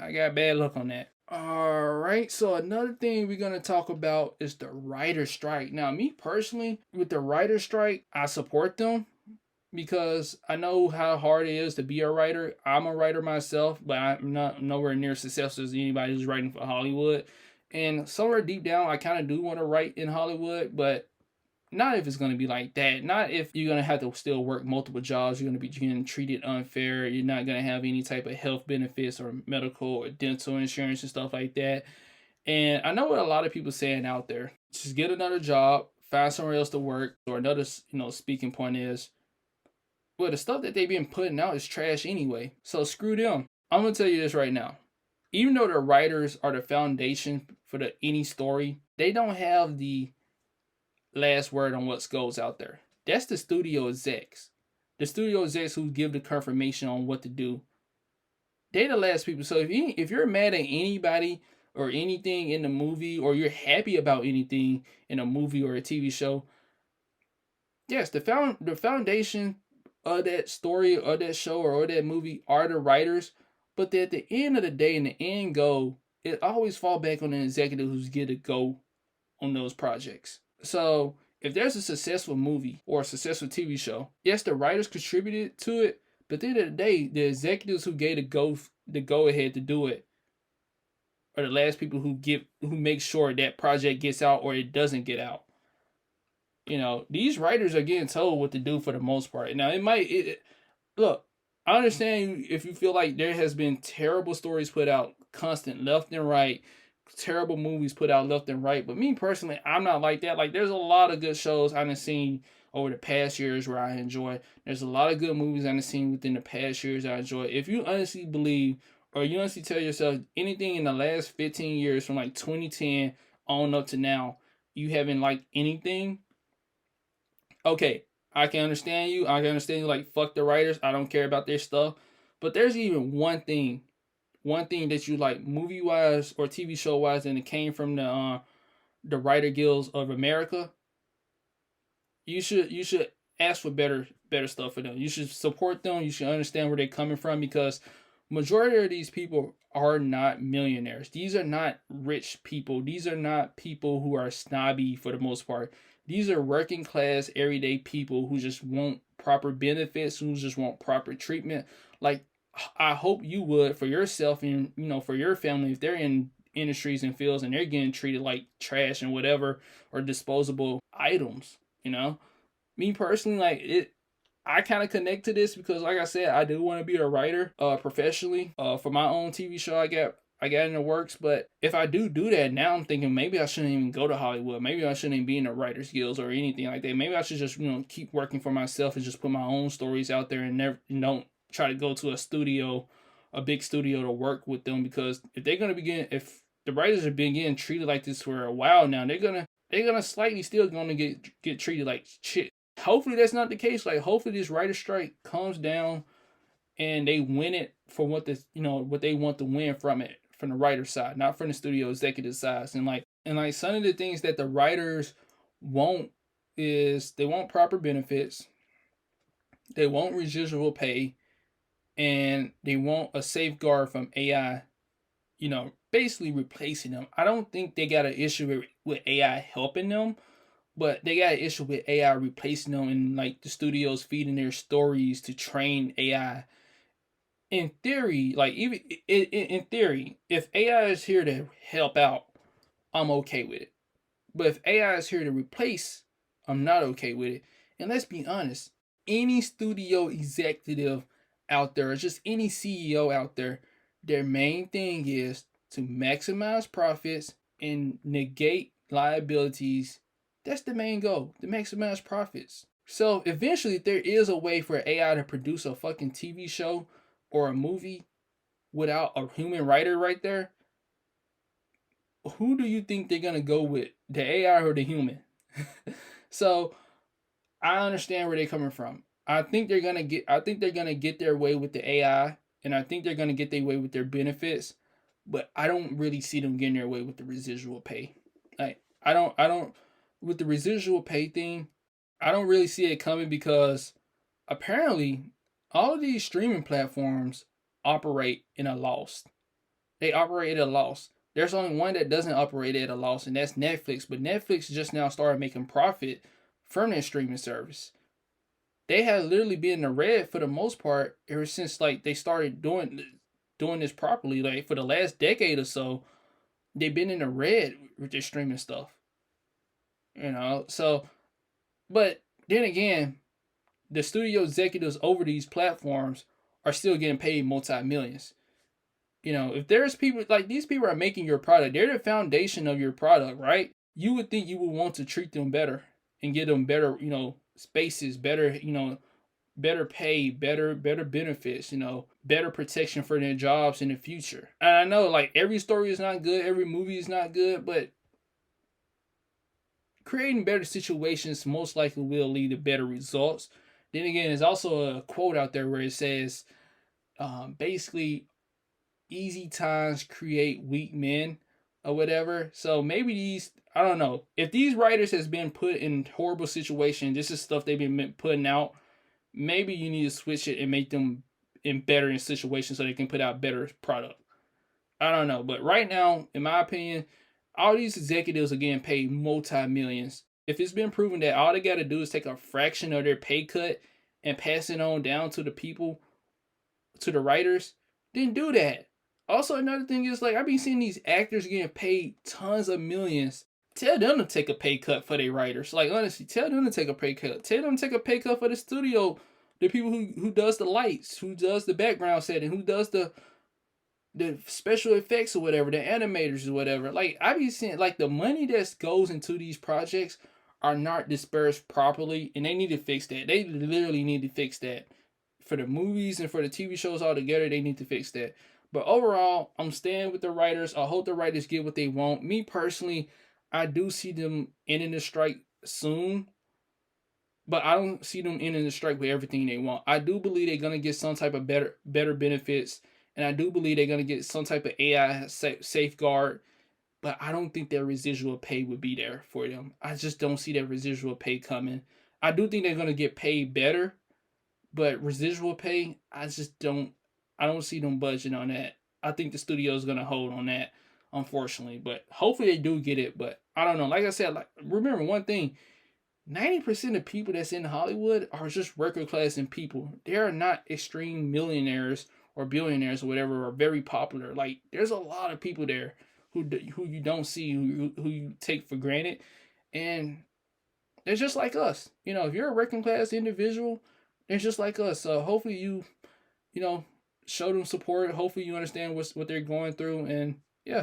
I got bad luck on that. All right, so another thing we're gonna talk about is the writer strike. Now, me personally, with the writer strike, I support them because I know how hard it is to be a writer. I'm a writer myself, but I'm not nowhere near successful as anybody who's writing for Hollywood. And somewhere deep down, I kind of do want to write in Hollywood, but not if it's going to be like that. Not if you're going to have to still work multiple jobs. You're going to be getting treated unfair. You're not going to have any type of health benefits or medical or dental insurance and stuff like that. And I know what a lot of people saying out there. Just get another job, find somewhere else to work. Or another, speaking point is, well, the stuff that they've been putting out is trash anyway. So screw them. I'm going to tell you this right now. Even though the writers are the foundation for any story, they don't have the last word on what goes out there. That's the studio execs. The studio execs who give the confirmation on what to do. They're the last people. So if you're mad at anybody or anything in the movie, or you're happy about anything in a movie or a TV show, yes, the foundation of that story or that show or that movie are the writers. But at the end of the day, in the end goal, it always fall back on the executive who's get to go on those projects. So if there's a successful movie or a successful TV show, yes, the writers contributed to it, but at the end of the day, the executives who gave the go ahead to do it are the last people who make sure that project gets out or it doesn't get out. These writers are getting told what to do for the most part. Now look, I understand if you feel like there has been terrible stories put out constant left and right, terrible movies put out left and right. But me personally, I'm not like that. Like, there's a lot of good shows I've seen over the past years where I enjoy. There's a lot of good movies I've seen within the past years I enjoy. If you honestly believe, or you honestly tell yourself anything in the last 15 years from like 2010 on up to now, you haven't liked anything, okay, I can understand you. I can understand you like, fuck the writers. I don't care about their stuff. But there's even one thing that you like movie wise or TV show wise, and it came from the Writer Guilds of America. You should ask for better stuff for them. You should support them. You should understand where they're coming from, because majority of these people are not millionaires. These are not rich people. These are not people who are snobby for the most part. These are working class, everyday people who just want proper benefits, who just want proper treatment. Like, I hope you would for yourself and for your family, if they're in industries and fields and they're getting treated like trash and whatever, or disposable items. Me personally, I kind of connect to this because, like I said, I do want to be a writer professionally for my own TV show. I got in the works, but if I do that now, I'm thinking maybe I shouldn't even go to Hollywood. Maybe I shouldn't even be in the Writers Guilds or anything like that. Maybe I should just keep working for myself and just put my own stories out there and never don't try to go to a big studio to work with them, because if the writers have been getting treated like this for a while now, they're gonna slightly still gonna get treated like shit. Hopefully that's not the case. Like, hopefully this writer strike comes down and they win it for what they want to win from it, from the writer side, not from the studio executive side. And some of the things that the writers want is they want proper benefits, they want residual pay, and they want a safeguard from AI, basically replacing them. I don't think they got an issue with AI helping them, but they got an issue with AI replacing them, and like the studios feeding their stories to train AI. In theory, like, even in theory, if AI is here to help out, I'm okay with it. But if AI is here to replace, I'm not okay with it. And let's be honest, any studio executive out there, or just any CEO out there, their main thing is to maximize profits and negate liabilities. That's the main goal, to maximize profits. So eventually, if there is a way for AI to produce a fucking TV show or a movie without a human writer right there, who do you think they're gonna go with, the AI or the human? So I understand where they're coming from. I think they're gonna get their way with the AI, and I think they're gonna get their way with their benefits, but I don't really see them getting their way with the residual pay. Like, I don't with the residual pay thing, I don't really see it coming, because apparently all of these streaming platforms operate in a loss. They operate at a loss. There's only one that doesn't operate at a loss, and that's Netflix. But Netflix just now started making profit from their streaming service. They have literally been in the red for the most part ever since like they started doing this properly. Like for the last decade or so, they've been in the red with their streaming stuff. So but then again, the studio executives over these platforms are still getting paid multi-millions. If there's people like these people are making your product, they're the foundation of your product, right? You would think you would want to treat them better and give them better, spaces, better, better pay, better benefits, better protection for their jobs in the future. And I know like every story is not good, every movie is not good, but creating better situations most likely will lead to better results. Then again, there's also a quote out there where it says, basically, easy times create weak men or whatever. So maybe I don't know. If these writers has been put in horrible situations, this is stuff they've been putting out, maybe you need to switch it and make them in better situations so they can put out better product. I don't know. But right now, in my opinion, all these executives are getting paid multi-millions. If it's been proven that all they got to do is take a fraction of their pay cut and pass it on down to the people, to the writers, then do that. Also, another thing is like I've been seeing these actors getting paid tons of millions. Tell them to take a pay cut for their writers. Like honestly, tell them to take a pay cut. Tell them to take a pay cut for the studio, the people who does the lights, who does the background setting, who does the special effects or whatever, the animators or whatever. Like I be seeing like the money that goes into these projects are not dispersed properly, and they need to fix that. They literally need to fix that. For the movies and for the TV shows all together, they need to fix that. But overall, I'm staying with the writers. I hope the writers get what they want. Me personally, I do see them ending the strike soon, but I don't see them ending the strike with everything they want. I do believe they're gonna get some type of better benefits, and I do believe they're gonna get some type of AI safeguard. But I don't think their residual pay would be there for them. I just don't see that residual pay coming. I do think they're gonna get paid better, but residual pay, I don't see them budging on that. I think the studio is gonna hold on that, unfortunately. But hopefully they do get it. But I don't know. Like I said, like remember one thing: 90% of people that's in Hollywood are just working class and people. They are not extreme millionaires or billionaires or whatever, or very popular. Like there's a lot of people there who you don't see, who you take for granted, and they're just like us. If you're a working class individual, they're just like us. So hopefully you know, show them support. Hopefully you understand what they're going through, and yeah.